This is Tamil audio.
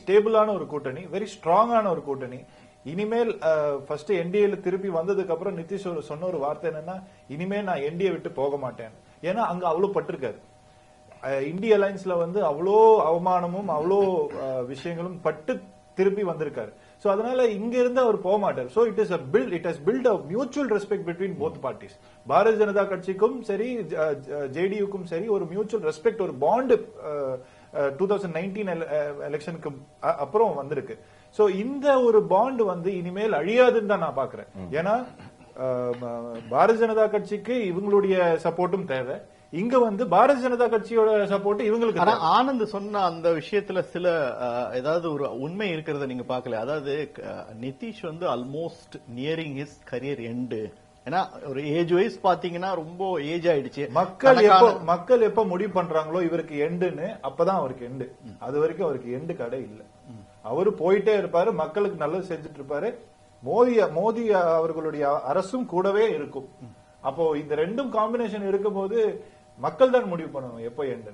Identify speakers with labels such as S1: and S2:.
S1: ஸ்டேபிளான ஒரு கூட்டணி, வெரி ஸ்ட்ராங்கான ஒரு கூட்டணி. இனிமேல் ஃபர்ஸ்ட் என்டிஏல திருப்பி வந்ததுக்கு அப்புறம் நிதிஷ் சொன்ன ஒரு வார்த்தை என்னன்னா, இனிமேல் நான் என்டிஏ விட்டு போக மாட்டேன். ஏன்னா அங்க அவ்வளவு பட்டிருக்காரு. இந்திய அலைன்ஸ்ல வந்து அவ்வளோ அவமானமும் அவ்வளோ விஷயங்களும் பட்டு திருப்பி வந்திருக்காரு. சோ அதனால இங்க இருந்து அவர் போக மாட்டார். So it has built a mutual respect between both parties. Bharatiya Janata கட்சிக்கும் சரி ஜேடியுக்கும் சரி ஒரு மியூச்சுவல் ரெஸ்பெக்ட், ஒரு பாண்ட் 2019 எலெக்ஷனுக்கு அப்புறம் வந்திருக்கு. சோ இந்த ஒரு பாண்ட் வந்து இனிமேல் அழியாதுன்னு தான் நான் பாக்குறேன். ஏன்னா பாரதிய ஜனதா கட்சிக்கு இவங்களுடைய சப்போர்ட்டும் தேவை, இங்க வந்து பாரதிய ஜனதா கட்சியோட சப்போர்ட் இவங்களுக்கு.
S2: ஆனந்த் சொன்ன அந்த விஷயத்துல சில ஏதாவது ஒரு உண்மை இருக்கிறத நீங்க பாக்கல. அதாவது நிதிஷ் வந்து almost nearing his career end. ஏன்னா ஒரு ஏஜ் வைஸ் பாத்தீங்கன்னா ரொம்ப ஏஜ் ஆயிடுச்சு.
S1: மக்கள் எப்ப முடிவு பண்றாங்களோ இவருக்கு எண்டுன்னு, அப்பதான் அவருக்கு எண்டு. அது வரைக்கும் அவருக்கு எண்டு கடை இல்ல. அவரு போயிட்டே இருப்பாரு, மக்களுக்கு நல்லது செஞ்சுட்டு இருப்பாரு. மோடி அவர்களுடைய அரசும் கூடவே இருக்கும். அப்போ இந்த ரெண்டும் காம்பினேஷன் இருக்கும்போது மக்கள் தான் முடிவு பண்ணணும் எப்போ எண்டு.